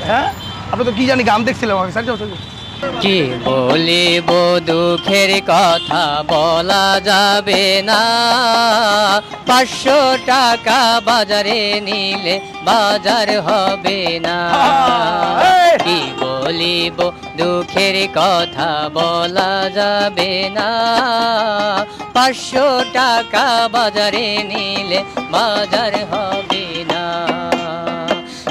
হ্যাঁ আপনি তো কি জানি গান দেখছিলাম আমাকে স্যার কি বলিব দুঃখের কথা বলা যাবে না, 500 টাকা বাজারে নিলে বাজার হবে না। কি বলিব দুঃখের কথা বলা যাবে না, 500 টাকা বাজারে নিলে বাজার হবে না।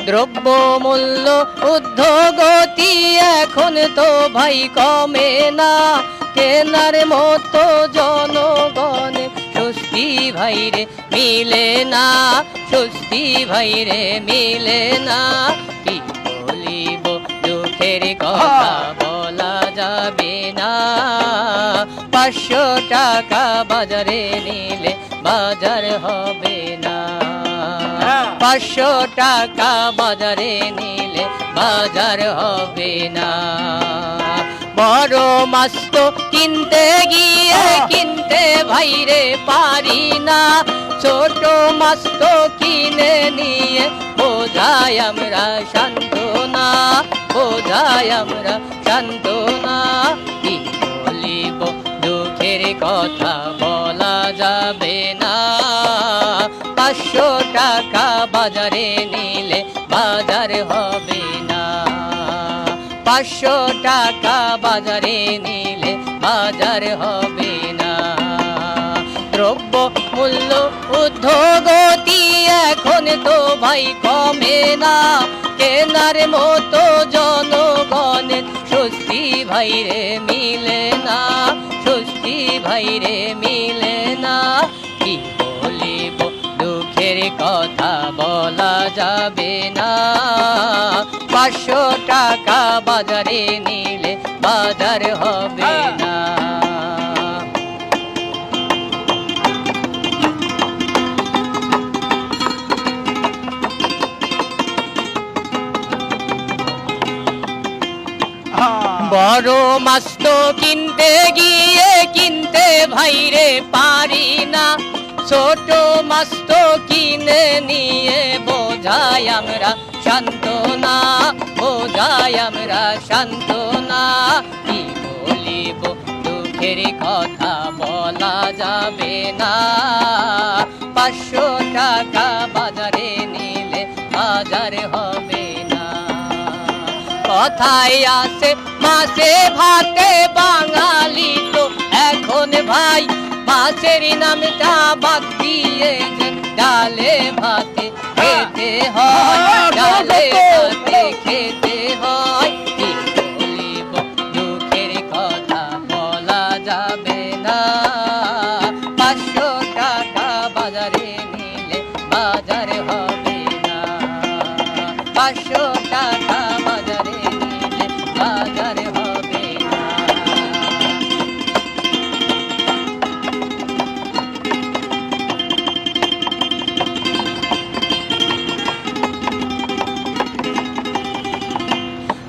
দ্রব্য মূল্য ঊর্ধ্বগতি এখন তো ভাই কমে না, কেনার মতো জনগণে স্বস্তি ভাইরে মিলে না, স্বস্তি ভাইরে মিলে না। কি বলিব দুঃখের কথা বলা যাবে না, 500 টাকা বাজারে নিলে বাজার হবে না, 500 টাকা বাজারে নিলে বাজার হবে না। বড় মাছ তো কিনতে গিয়ে কিনতে ভাইরে পারি না, ছোট মাছ তো কিনে নিয়ে বোঝাই আমরা সান্ত্বনা, বোঝাই আমরা সান্ত্বনা। কি বলিব দুঃখের কথা বলা যাবে না, 500 টাকা বাজারে নিলে বাজার হবে না, 500 টাকা বাজারে নিলে বাজার হবে না। দ্রব্য মূল্য ঊর্ধ্বগতি এখন তো ভাই কমে না, কেনার মতো জনগণের স্বস্তি ভাইরে মিলে না, স্বস্তি ভাইরে মিলে না। কি বলিব দুঃখের কথা বলা যাবে না, 500 টাকা বাজারে নিলে বাজার হবে না। বড় মাছ তো কিনতে গিয়ে কিনতে ভাইরে পারি না, ছোট মাছ তো কিনে নিয়ে বোঝাই আমরা সান্ত্বনা, বোঝাই আমরা সান্ত্বনা। কি বলিব দুঃখের কথা বলা যাবে না, 500 টাকা বাজারে নিলে বাজার হবে না। কথায় আছে মাছে ভাতে বাঙালি তো এখন ভাই মাছের নামটা বাদ দিয়ে ডালে ভাতে খেতে হয়, ডালে ভাতে খেতে হয়। কি বলিব দুঃখের কথা বলা যাবে না, 500 টাকা বাজারে নিলে বাজার হবে না, 500 টাকা বাজারে নিলে বাজার হবে না।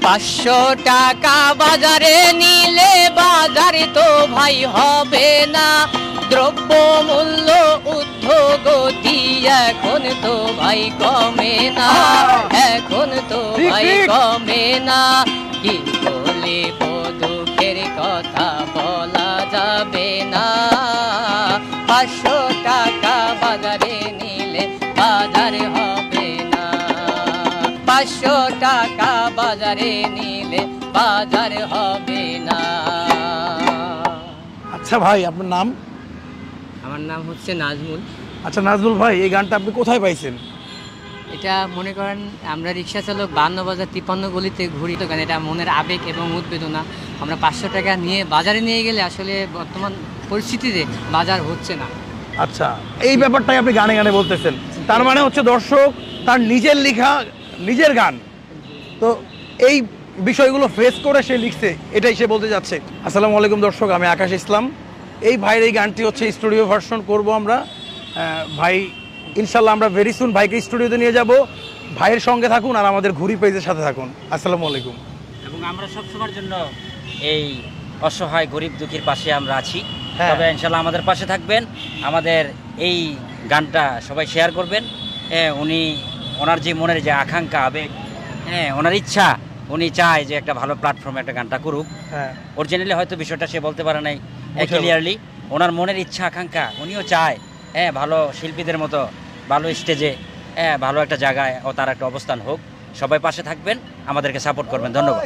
পাঁচশো টাকা বাজারে নিলে বাজার তো ভাই হবে না, দ্রব্য মূল্য ঊর্ধ্বগতি এখন তো ভাই কমে না, এখন তো ভাই কমে না। কি বলিব দুঃখের কথা বলা যাবে না, 500 টাকা বাজারে নিলে বাজার হবে না, 500 টাকা বাজারে নিলে বাজার হবে না। আচ্ছা ভাই আপনার নাম? আমার নাম হচ্ছে নাজমুল। আচ্ছা নাজমুল ভাই এই গানটা আপনি কোথায় পাইছেন? এটা মনে করেন আমরা রিক্সা চালক 52 বাজার 53 গলিতে ঘুরি, তো গান এটা মনের আবেগ এবং উদ্বেদনা। আমরা 500 টাকা নিয়ে বাজারে নিয়ে গেলে আসলে বর্তমান পরিস্থিতিতে বাজার হচ্ছে না। আচ্ছা এই ব্যাপারটাই আপনি গানে গানে বলতেছেন, তার মানে হচ্ছে দর্শক তার নিজের লেখা নিজের গান, তো এই বিষয়গুলো ফেস করে সে লিখছে, এটাই সে বলতে যাচ্ছে। আসসালামু আলাইকুম দর্শক, আমি আকাশ ইসলাম। এই ভাইয়ের এই গানটি হচ্ছে স্টুডিও ভার্সন করব আমরা। ভাই ইনশাল্লাহ আমরা ভেরি সুন ভাইকে স্টুডিওতে নিয়ে যাব। ভাইয়ের সঙ্গে থাকুন আর আমাদের ঘুরি পেজের সাথে থাকুন। আসসালামু আলাইকুম। এবং আমরা সবসময়ের জন্য এই অসহায় গরিব দুঃখীর পাশে আমরা আছি, তবে ইনশাল্লাহ আমাদের পাশে থাকবেন, আমাদের এই গানটা সবাই শেয়ার করবেন। উনি ওনার যে মনের যে আকাঙ্ক্ষা আবেগ হ্যাঁ, ওনার ইচ্ছা, উনি চায় যে একটা ভালো প্ল্যাটফর্মে একটা গানটা করুক। হ্যাঁ অরিজিনালি হয়তো বিষয়টা সে বলতে পারে নাই বুঝতে ক্লিয়ারলি। ওনার মনের ইচ্ছা আকাঙ্ক্ষা, উনিও চায় হ্যাঁ ভালো শিল্পীদের মতো ভালো স্টেজে ভালো একটা জায়গায় ও তার একটা অবস্থান হোক। সবাই পাশে থাকবেন, আমাদেরকে সাপোর্ট করবেন। ধন্যবাদ।